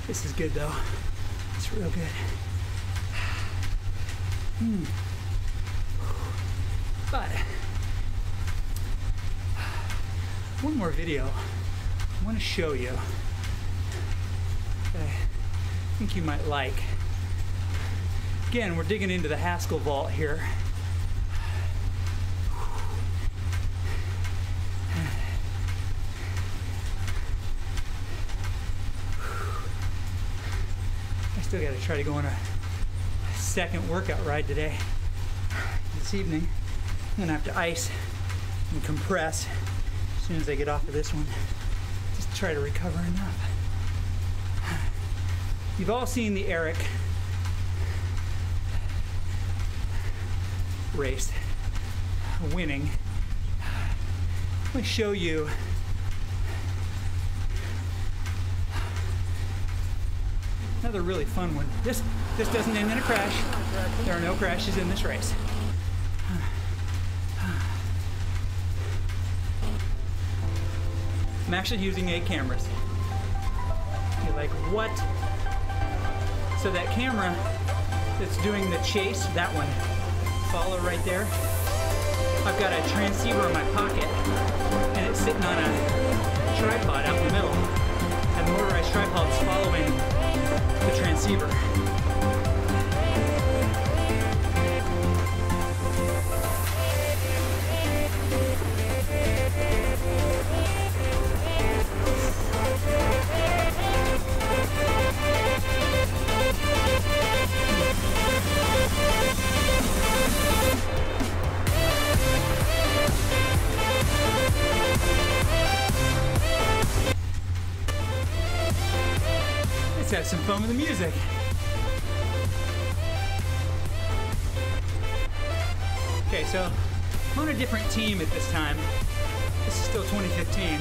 This is good though. It's real good. But one more video I want to show you that I think you might like. Again, we're digging into the Haskell vault here. I still got to try to go on a second workout ride today. This evening, I'm gonna have to ice and compress as soon as I get off of this one. Just try to recover enough. You've all seen the Eric race winning. I'm gonna show you another really fun one. This doesn't end in a crash. There are no crashes in this race. I'm actually using 8 cameras. You're like, what? So that camera that's doing the chase, that one, follow right there. I've got a transceiver in my pocket, and it's sitting on a tripod out in the middle. And the motorized tripod's following the transceiver. Let's have some fun with the music. Okay, so I'm on a different team at this time. This is still 2015.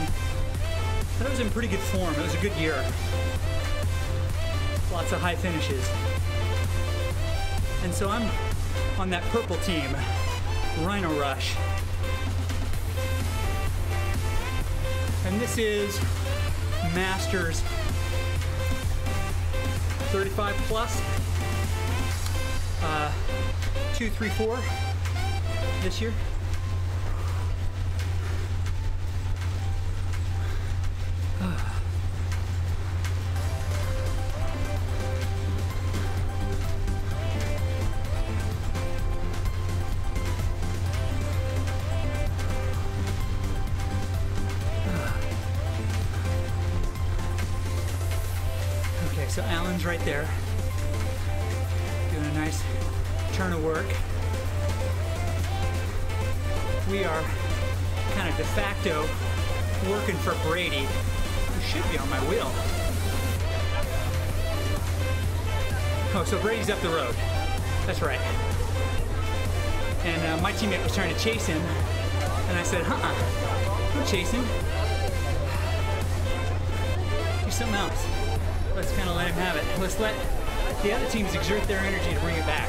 But I was in pretty good form. It was a good year. Lots of high finishes. And so I'm on that purple team, Rhino Rush. And this is Masters 35 plus, 2, 3, 4 this year. Okay, so Alan's right there, doing a nice turn of work. We are kind of de facto working for Brady, who should be on my wheel. Oh, so Brady's up the road. That's right. And my teammate was trying to chase him, and I said, don't chase him. Do something else. Let's kind of let him have it. Let's let the other teams exert their energy to bring it back,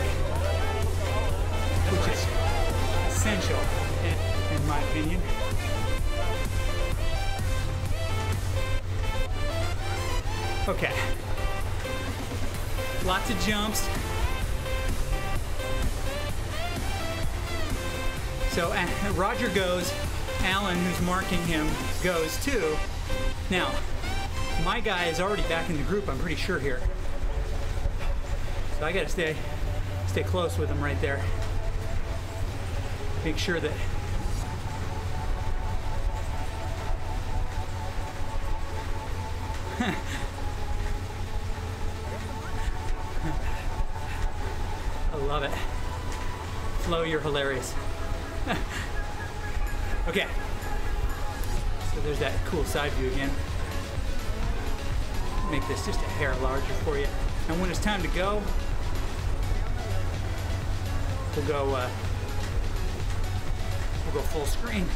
which is essential, in my opinion. Okay. Lots of jumps. So Roger goes, Alan, who's marking him, goes too. Now, my guy is already back in the group, I'm pretty sure here. So I gotta stay close with him right there. Make sure that I love it. Flo, you're hilarious. Okay. So there's that cool side view again. Make this just a hair larger for you. And when it's time to go, we'll go full screen.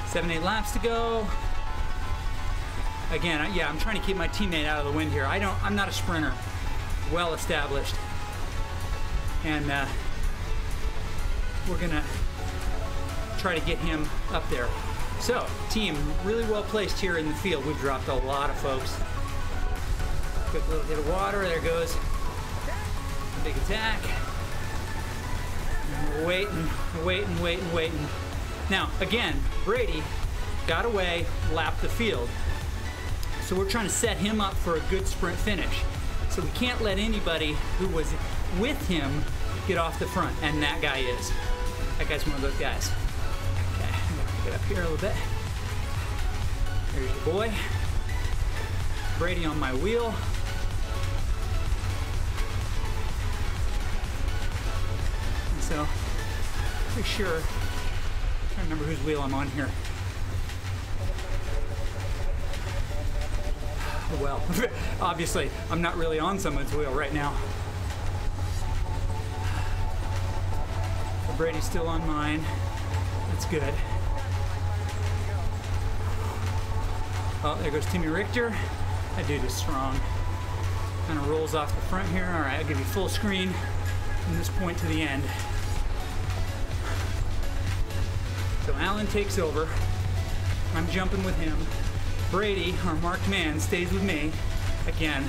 Seven, 8 laps to go. Again, yeah, I'm trying to keep my teammate out of the wind here. I'm not a sprinter. Well established. And we're gonna try to get him up there. So, team really well placed here in the field. We've dropped a lot of folks. Quick little hit of water, there goes. Big attack. And we're waiting. Now, again, Brady got away, lapped the field. So we're trying to set him up for a good sprint finish. So we can't let anybody who was with him get off the front, and that guy is. That guy's one of those guys. Okay, I'm gonna get up here a little bit. There's your boy. Brady on my wheel. And so, pretty sure, I'm trying to remember whose wheel I'm on here. Well, obviously, I'm not really on someone's wheel right now. So Brady's still on mine. That's good. Oh, there goes Timmy Richter. That dude is strong. Kind of rolls off the front here. All right, I'll give you full screen from this point to the end. So Alan takes over. I'm jumping with him. Brady, our marked man, stays with me. Again,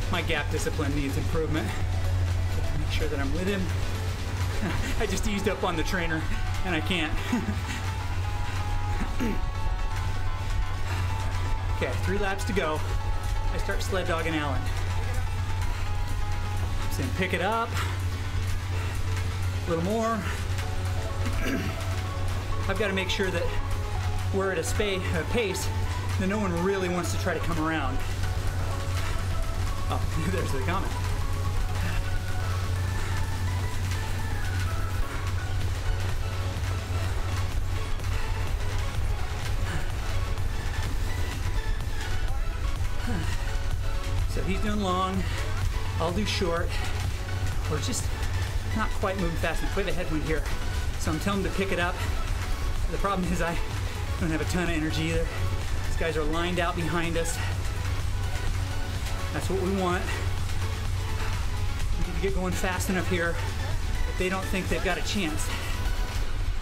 my gap discipline needs improvement. So make sure that I'm with him. I just eased up on the trainer, and I can't. Okay, 3 laps to go. I start sled dogging Alan. So pick it up. A little more. I've got to make sure that we're at a pace that no one really wants to try to come around. Oh, there's the comment. So he's doing long, I'll do short. We're just not quite moving fast enough. We have a headwind here. So I'm telling him to pick it up. The problem is I don't have a ton of energy either. These guys are lined out behind us. That's what we want. We need to get going fast enough here that they don't think they've got a chance.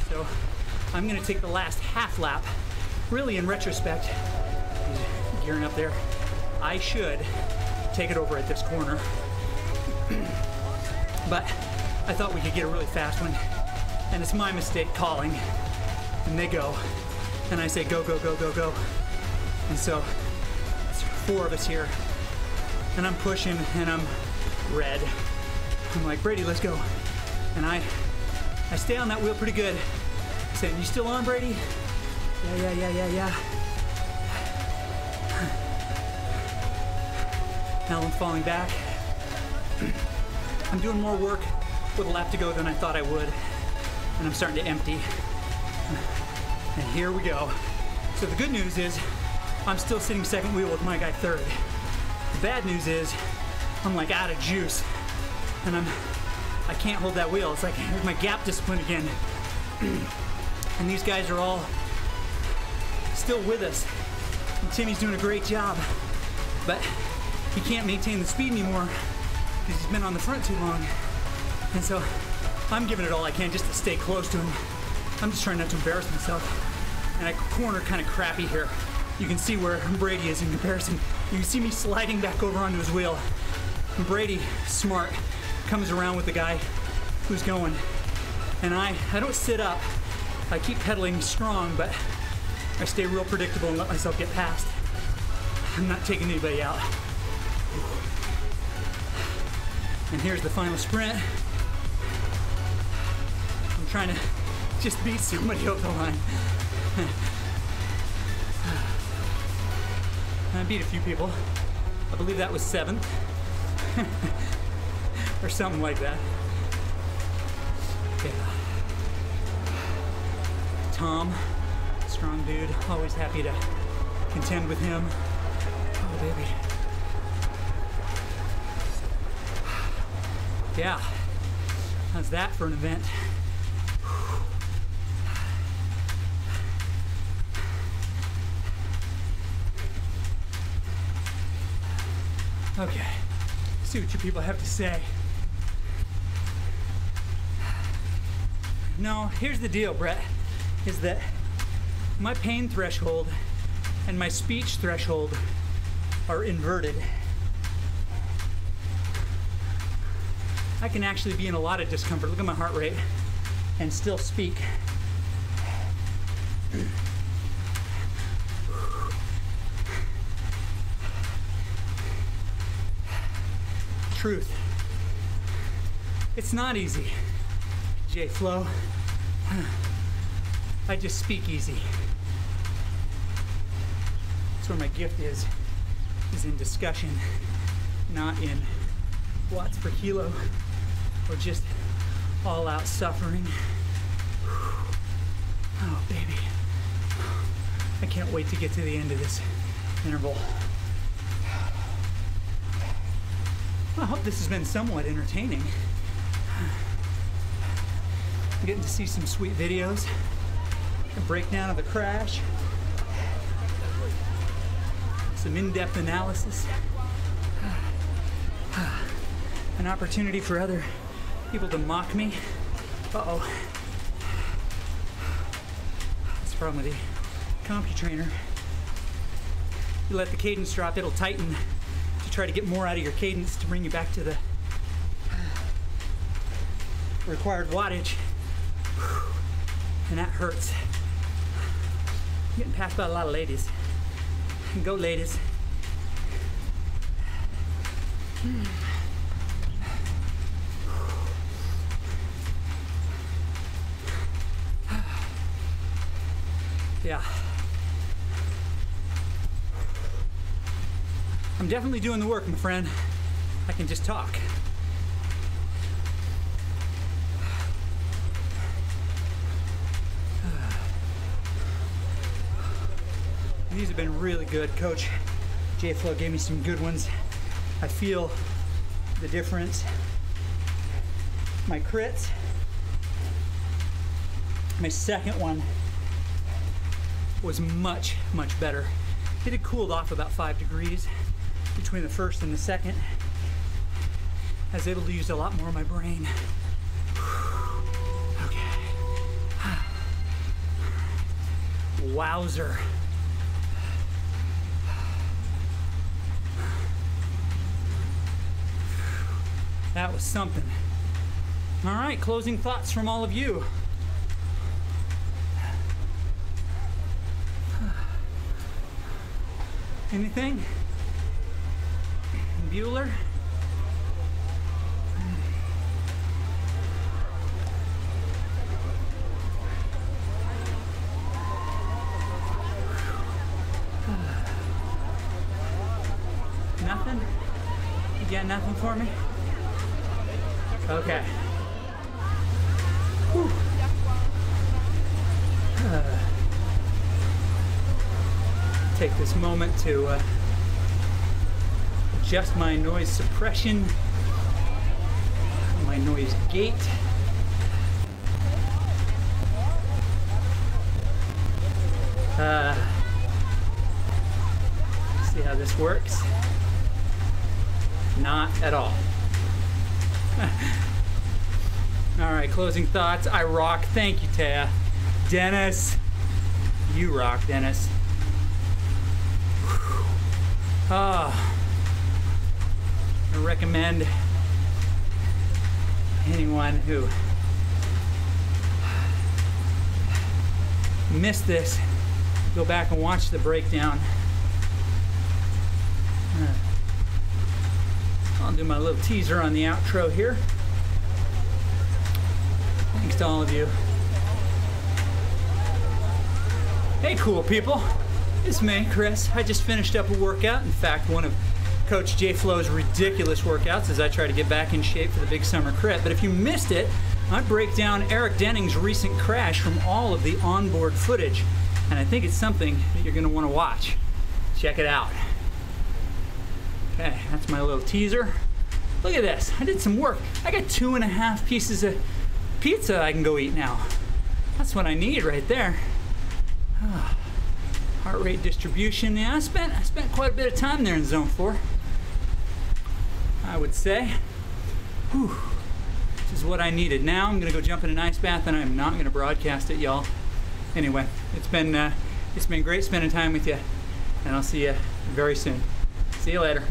So I'm gonna take the last half lap. Really, in retrospect, he's gearing up there, I should take it over at this corner. But I thought we could get a really fast one, and it's my mistake calling. And they go, and I say go, go, go, go, go. And so it's 4 of us here, and I'm pushing, and I'm red. I'm like, Brady, let's go. And I stay on that wheel pretty good. Saying, you still on, Brady? Yeah. Now I'm falling back. I'm doing more work with a lap to go than I thought I would. And I'm starting to empty. And here we go. So the good news is I'm still sitting second wheel with my guy third. The bad news is I'm like out of juice. And I can't hold that wheel. It's like my gap discipline again. And these guys are all still with us. And Timmy's doing a great job. But he can't maintain the speed anymore because he's been on the front too long. And so I'm giving it all I can just to stay close to him. I'm just trying not to embarrass myself. And I corner kind of crappy here. You can see where Brady is in comparison. You can see me sliding back over onto his wheel. And Brady, smart, comes around with the guy who's going. And I don't sit up. I keep pedaling strong, but I stay real predictable and let myself get past. I'm not taking anybody out. And here's the final sprint. I'm trying to just beat somebody over the line. I beat a few people. I believe that was 7th. Or something like that. Yeah. Tom, strong dude, always happy to contend with him. Oh, baby. Yeah, how's that for an event? Okay, see what you people have to say. No, here's the deal, Brett, is that my pain threshold and my speech threshold are inverted. I can actually be in a lot of discomfort, look at my heart rate, and still speak. Truth. It's not easy, J-Flow. I just speak easy. That's where my gift is in discussion, not in watts per kilo, or just all-out suffering. Oh, baby. I can't wait to get to the end of this interval. I hope this has been somewhat entertaining. I'm getting to see some sweet videos, a breakdown of the crash, some in-depth analysis, an opportunity for other people to mock me. Uh-oh. That's the problem with the CompuTrainer. You let the cadence drop, it'll tighten to try to get more out of your cadence to bring you back to the required wattage. And that hurts. I'm getting passed by a lot of ladies. Go, ladies. Yeah. I'm definitely doing the work, my friend. I can just talk. These have been really good. Coach J-Flow gave me some good ones. I feel the difference. My crits, my second one was much, much better. It had cooled off about 5 degrees between the first and the second. I was able to use a lot more of my brain. Okay. Wowzer. That was something. All right, closing thoughts from all of you. Anything? Bueller? Nothing? You got nothing for me? Okay. Whew. Take this moment to adjust my noise suppression, my noise gate. See how this works? Not at all. All right, closing thoughts. I rock. Thank you, Taya. Dennis, you rock, Dennis. I recommend anyone who missed this, go back and watch the breakdown. I'll do my little teaser on the outro here. Thanks to all of you. Hey, cool people. It's me, Chris. I just finished up a workout. In fact, one of Coach J Flow's ridiculous workouts as I try to get back in shape for the big summer crit. But if you missed it, I break down Eric Denning's recent crash from all of the onboard footage. And I think it's something that you're going to want to watch. Check it out. Okay, that's my little teaser. Look at this. I did some work. I got 2.5 pieces of pizza I can go eat now. That's what I need right there. Heart rate distribution. Yeah, I spent quite a bit of time there in zone 4. I would say. Whew. This is what I needed. Now I'm gonna go jump in an ice bath, and I'm not gonna broadcast it, y'all. Anyway, it's been great spending time with you, and I'll see you very soon. See you later.